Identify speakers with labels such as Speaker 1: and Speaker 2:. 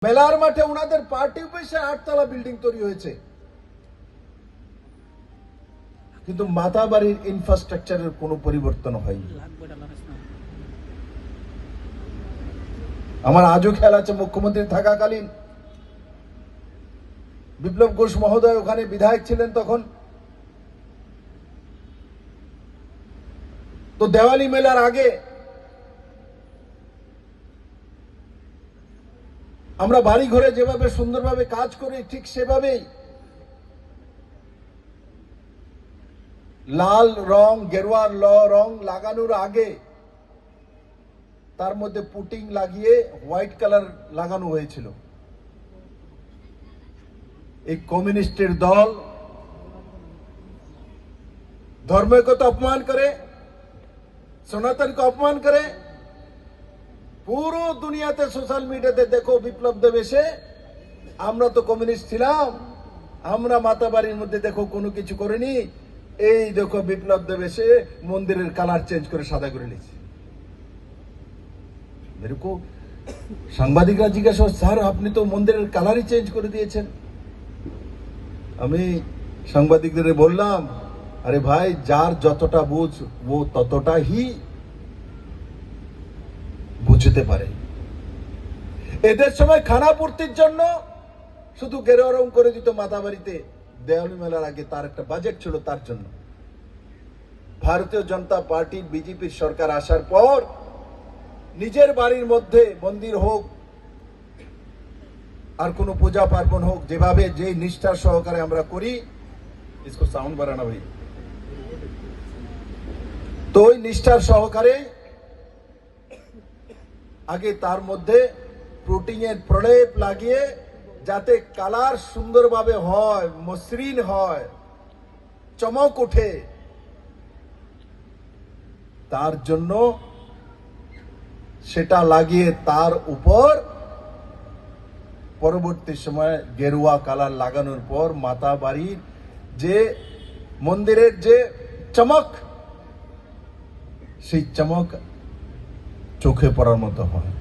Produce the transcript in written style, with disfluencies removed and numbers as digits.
Speaker 1: মেলার মাঠে ওনাদের পার্টি অফিসে 8 তলা বিল্ডিং তৈরি হয়েছে, কিন্তু মাতাবাড়ির ইনফ্রাস্ট্রাকচারের কোনো পরিবর্তন হয়নি। আমার আজও খেয়াল আছে, মুখ্যমন্ত্রী থাকাকালীন বিপ্লব ঘোষ মহোদয় ওখানে বিধায়ক ছিলেন তখন, তো দেওয়ালি মেলার আগে আমরা বাড়ি ঘরে যেভাবে সুন্দরভাবে কাজ করি, ঠিক সেভাবেই লাল রং, গেরুয়া রং লাগানোর আগে তার মধ্যে পুটিং লাগিয়ে হোয়াইট কালার লাগানো হয়েছিল। এই কমিউনিস্টের দল ধর্মকে তো অপমান করে, সনাতনকে অপমান করে। পুরো দুনিয়াতে সোশ্যাল মিডিয়াতে দেখো বিপ্লব দেব এসে, আমরা তো কমিউনিস্ট ছিলাম, আমরা মাতাবাড়ির মধ্যে দেখো কোনো কিছু করিনি, এই দেখো বিপ্লব দেব এসে মন্দিরের কালার চেঞ্জ করে সাদা করে নিয়েছে। এরকম সাংবাদিকরা জিজ্ঞাসা, স্যার আপনি তো মন্দিরের কালারই চেঞ্জ করে দিয়েছেন। আমি সাংবাদিকদের বললাম, আরে ভাই, যার যতটা বুঝ ও ততটাই বুঝতে পারে। এদের সময় খানাপূর্তির জন্য শুধু গেরুয়া রং করে দিত মাতাবাড়িতে দেওয়ালি মেলার আগে, তার একটা বাজেট ছিল তার জন্য। ভারতীয় জনতা পার্টি বিজেপির সরকার আসার পর নিজের বাড়ির মধ্যে মন্দির হোক আর কোনো পূজা পার্বণ হোক, যেভাবে যে নিষ্ঠার সহকারে আমরা করি, इसको সাউন্ড বাড়ানো ভাই, তো ওই নিষ্ঠার সহকারে আগে তার মধ্যে প্রোটিনের প্রলেপ লাগিয়ে যাতে কালার সুন্দরভাবে হয়, মসৃণ হয়, চমক ওঠে, তার জন্য সেটা লাগিয়ে তার উপর পরবর্তী সময় গেরুয়া কালার লাগানোর পর মাতাবাড়ির যে মন্দিরের যে চমক, সেই চমক চোখে পড়ার মতো হয়।